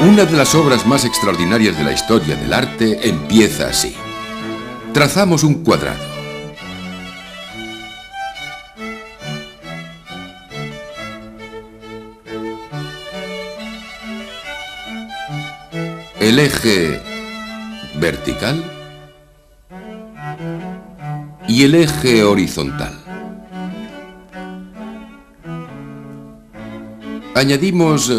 Una de las obras más extraordinarias de la historia del arte empieza así. Trazamos un cuadrado. El eje vertical y el eje horizontal. Añadimos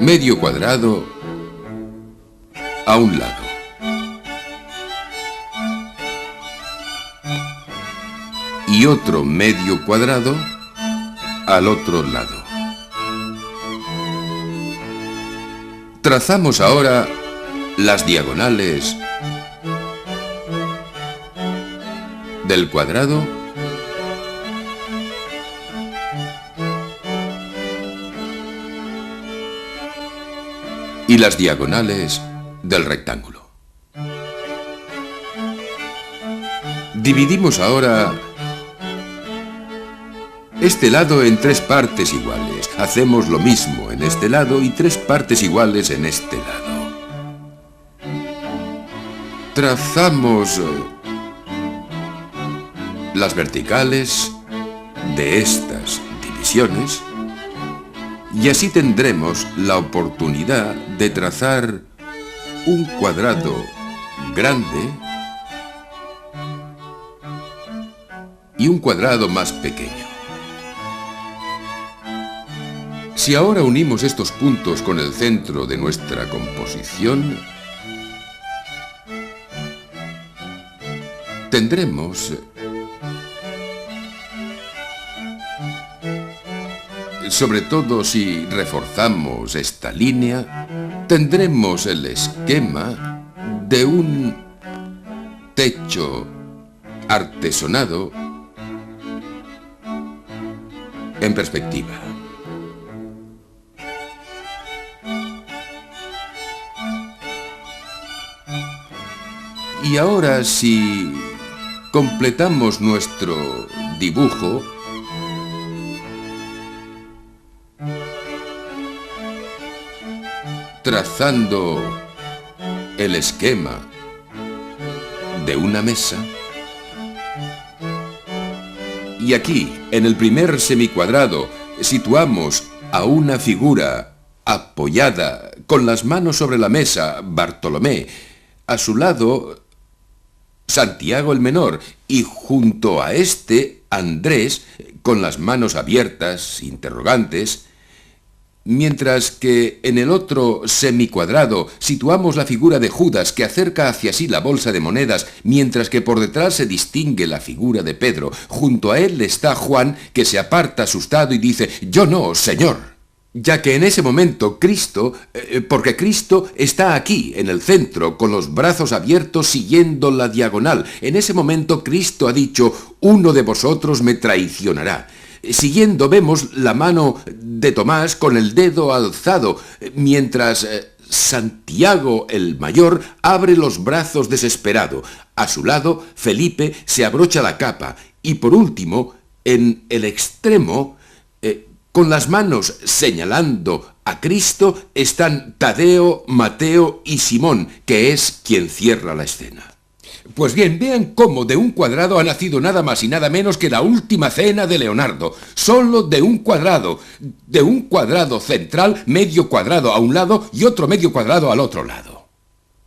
medio cuadrado a un lado. Y otro medio cuadrado al otro lado. Trazamos ahora las diagonales del cuadrado y las diagonales del rectángulo. Dividimos ahora este lado en 3 partes iguales. Hacemos lo mismo en este lado y 3 partes iguales en este lado. Trazamos las verticales de estas divisiones y así tendremos la oportunidad de trazar un cuadrado grande y un cuadrado más pequeño. Si ahora unimos estos puntos con el centro de nuestra composición, tendremos, sobre todo si reforzamos esta línea, tendremos el esquema de un techo artesonado en perspectiva. Y ahora, si completamos nuestro dibujo, trazando el esquema de una mesa, y aquí, en el primer semicuadrado, situamos a una figura apoyada con las manos sobre la mesa, Bartolomé, a su lado Santiago el Menor, y junto a este, Andrés, con las manos abiertas, interrogantes, mientras que en el otro semicuadrado situamos la figura de Judas que acerca hacia sí la bolsa de monedas, mientras que por detrás se distingue la figura de Pedro. Junto a él está Juan, que se aparta asustado y dice: «Yo no, Señor», ya que en ese momento Cristo, porque Cristo está aquí, en el centro, con los brazos abiertos siguiendo la diagonal. En ese momento Cristo ha dicho: «Uno de vosotros me traicionará». Siguiendo vemos la mano de Tomás con el dedo alzado, mientras Santiago el Mayor abre los brazos desesperado. A su lado, Felipe se abrocha la capa. Y por último, en el extremo, con las manos señalando a Cristo, están Tadeo, Mateo y Simón, que es quien cierra la escena. Pues bien, vean cómo de un cuadrado ha nacido nada más y nada menos que la Última Cena de Leonardo. Solo de un cuadrado central, medio cuadrado a un lado y otro medio cuadrado al otro lado.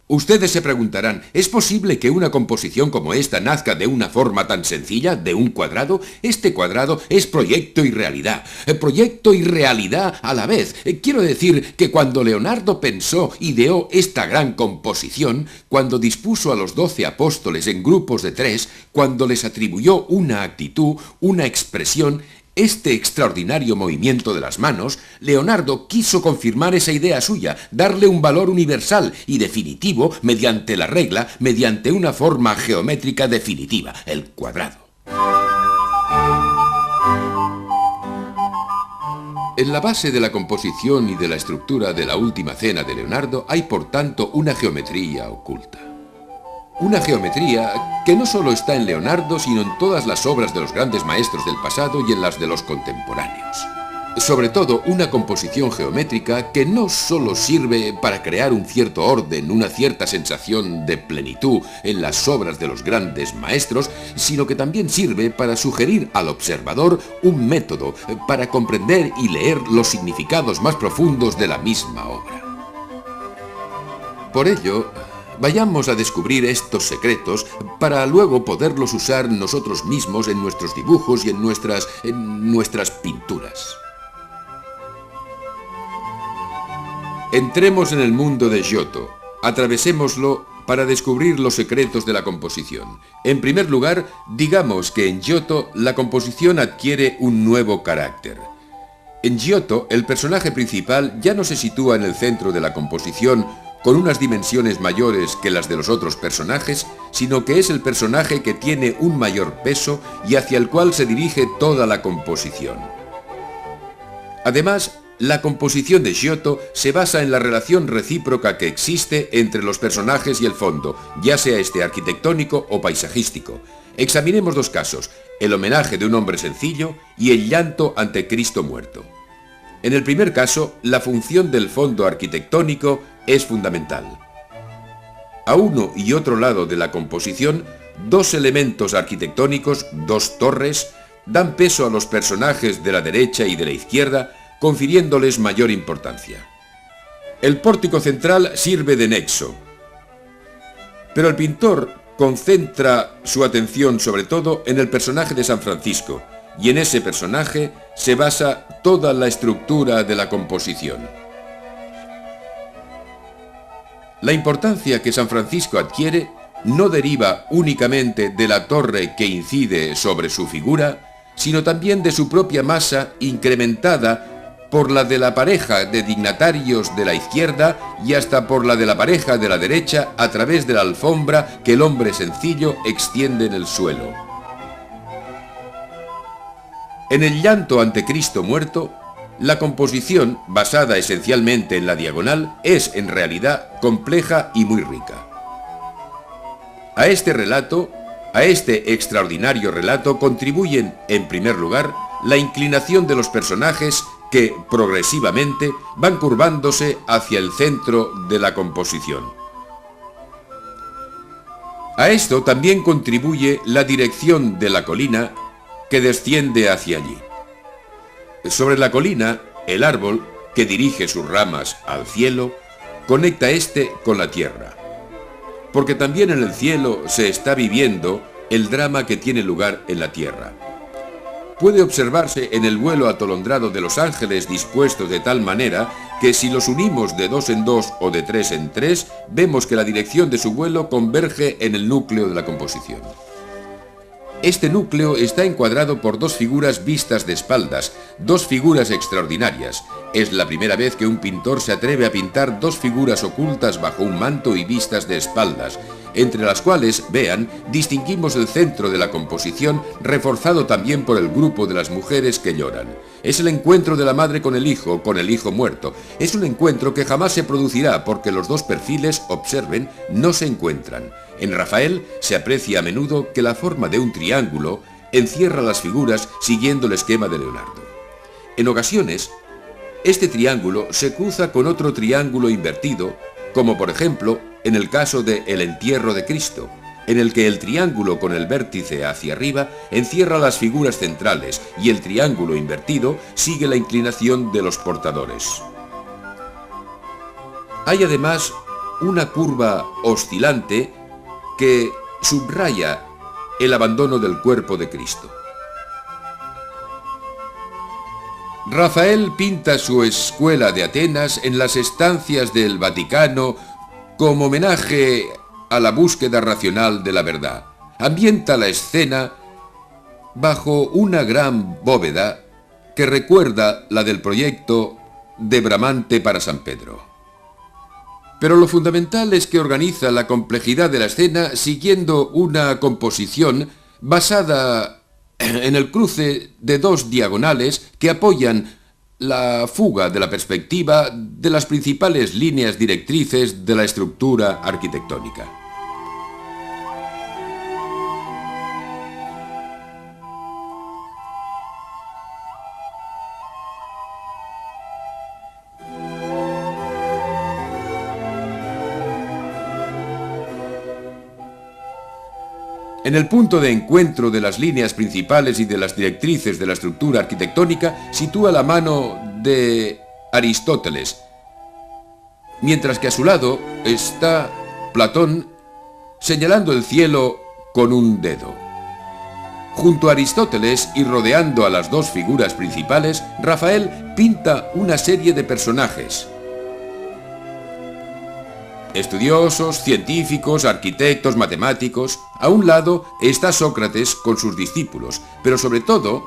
Ustedes se preguntarán, ¿es posible que una composición como esta nazca de una forma tan sencilla, de un cuadrado? Este cuadrado es proyecto y realidad. Proyecto y realidad a la vez. Quiero decir que cuando Leonardo pensó, ideó esta gran composición, cuando dispuso a los 12 apóstoles en grupos de 3, cuando les atribuyó una actitud, una expresión, este extraordinario movimiento de las manos, Leonardo quiso confirmar esa idea suya, darle un valor universal y definitivo mediante la regla, mediante una forma geométrica definitiva, el cuadrado. En la base de la composición y de la estructura de la Última Cena de Leonardo hay, por tanto, una geometría oculta. Una geometría que no solo está en Leonardo, sino en todas las obras de los grandes maestros del pasado y en las de los contemporáneos. Sobre todo, una composición geométrica que no solo sirve para crear un cierto orden, una cierta sensación de plenitud en las obras de los grandes maestros, sino que también sirve para sugerir al observador un método para comprender y leer los significados más profundos de la misma obra. Por ello, vayamos a descubrir estos secretos para luego poderlos usar nosotros mismos en nuestros dibujos y en nuestras pinturas. Entremos en el mundo de Giotto, atravesémoslo para descubrir los secretos de la composición. En primer lugar, digamos que en Giotto la composición adquiere un nuevo carácter. En Giotto, el personaje principal ya no se sitúa en el centro de la composición con unas dimensiones mayores que las de los otros personajes, sino que es el personaje que tiene un mayor peso y hacia el cual se dirige toda la composición. Además, la composición de Giotto se basa en la relación recíproca que existe entre los personajes y el fondo, ya sea este arquitectónico o paisajístico. Examinemos dos casos, el homenaje de un hombre sencillo y el llanto ante Cristo muerto. En el primer caso, la función del fondo arquitectónico es fundamental. A uno y otro lado de la composición, dos elementos arquitectónicos, dos torres, dan peso a los personajes de la derecha y de la izquierda, confiriéndoles mayor importancia. El pórtico central sirve de nexo, pero el pintor concentra su atención sobre todo en el personaje de San Francisco, y en ese personaje se basa toda la estructura de la composición. La importancia que San Francisco adquiere no deriva únicamente de la torre que incide sobre su figura, sino también de su propia masa incrementada por la de la pareja de dignatarios de la izquierda y hasta por la de la pareja de la derecha a través de la alfombra que el hombre sencillo extiende en el suelo. En el llanto ante Cristo muerto, la composición, basada esencialmente en la diagonal, es en realidad compleja y muy rica. A este relato, a este extraordinario relato, contribuyen, en primer lugar, la inclinación de los personajes que, progresivamente, van curvándose hacia el centro de la composición. A esto también contribuye la dirección de la colina que desciende hacia allí. Sobre la colina, el árbol, que dirige sus ramas al cielo, conecta éste con la tierra. Porque también en el cielo se está viviendo el drama que tiene lugar en la tierra. Puede observarse en el vuelo atolondrado de los ángeles dispuestos de tal manera que si los unimos de 2 en 2 o de 3 en 3, vemos que la dirección de su vuelo converge en el núcleo de la composición. Este núcleo está encuadrado por dos figuras vistas de espaldas, dos figuras extraordinarias. Es la primera vez que un pintor se atreve a pintar dos figuras ocultas bajo un manto y vistas de espaldas, entre las cuales, vean, distinguimos el centro de la composición, reforzado también por el grupo de las mujeres que lloran. Es el encuentro de la madre con el hijo muerto. Es un encuentro que jamás se producirá porque los dos perfiles, observen, no se encuentran. En Rafael se aprecia a menudo que la forma de un triángulo encierra las figuras siguiendo el esquema de Leonardo. En ocasiones, este triángulo se cruza con otro triángulo invertido, como por ejemplo en el caso de El entierro de Cristo, en el que el triángulo con el vértice hacia arriba encierra las figuras centrales y el triángulo invertido sigue la inclinación de los portadores. Hay además una curva oscilante que subraya el abandono del cuerpo de Cristo. Rafael pinta su escuela de Atenas en las estancias del Vaticano como homenaje a la búsqueda racional de la verdad. Ambienta la escena bajo una gran bóveda que recuerda la del proyecto de Bramante para San Pedro. Pero lo fundamental es que organiza la complejidad de la escena siguiendo una composición basada en el cruce de dos diagonales que apoyan la fuga de la perspectiva de las principales líneas directrices de la estructura arquitectónica. En el punto de encuentro de las líneas principales y de las directrices de la estructura arquitectónica sitúa la mano de Aristóteles, mientras que a su lado está Platón señalando el cielo con un dedo. Junto a Aristóteles y rodeando a las dos figuras principales, Rafael pinta una serie de personajes. Estudiosos, científicos, arquitectos, matemáticos. A un lado está Sócrates con sus discípulos, pero sobre todo,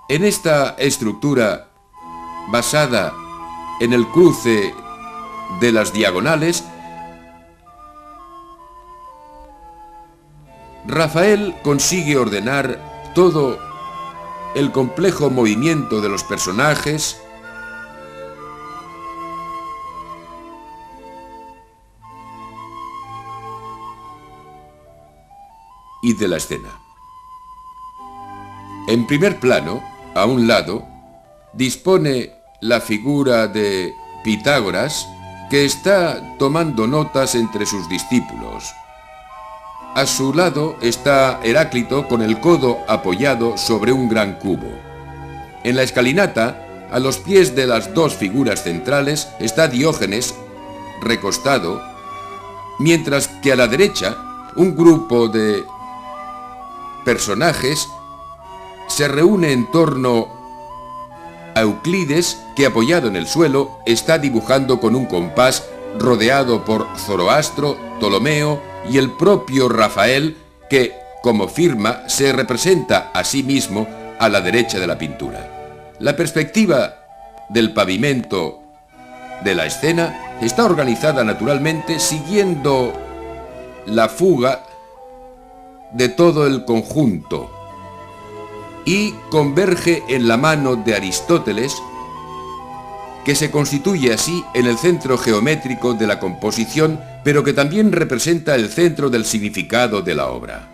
en esta estructura basada en el cruce de las diagonales, Rafael consigue ordenar todo el complejo movimiento de los personajes y de la escena. En primer plano, a un lado, dispone la figura de Pitágoras, que está tomando notas entre sus discípulos. A su lado está Heráclito con el codo apoyado sobre un gran cubo. En la escalinata, a los pies de las dos figuras centrales, está Diógenes recostado, mientras que a la derecha, un grupo de personajes se reúne en torno a Euclides, que apoyado en el suelo está dibujando con un compás rodeado por Zoroastro, Ptolomeo y el propio Rafael, que, como firma, se representa a sí mismo a la derecha de la pintura. La perspectiva del pavimento de la escena está organizada naturalmente siguiendo la fuga de todo el conjunto y converge en la mano de Aristóteles, que se constituye así en el centro geométrico de la composición, pero que también representa el centro del significado de la obra.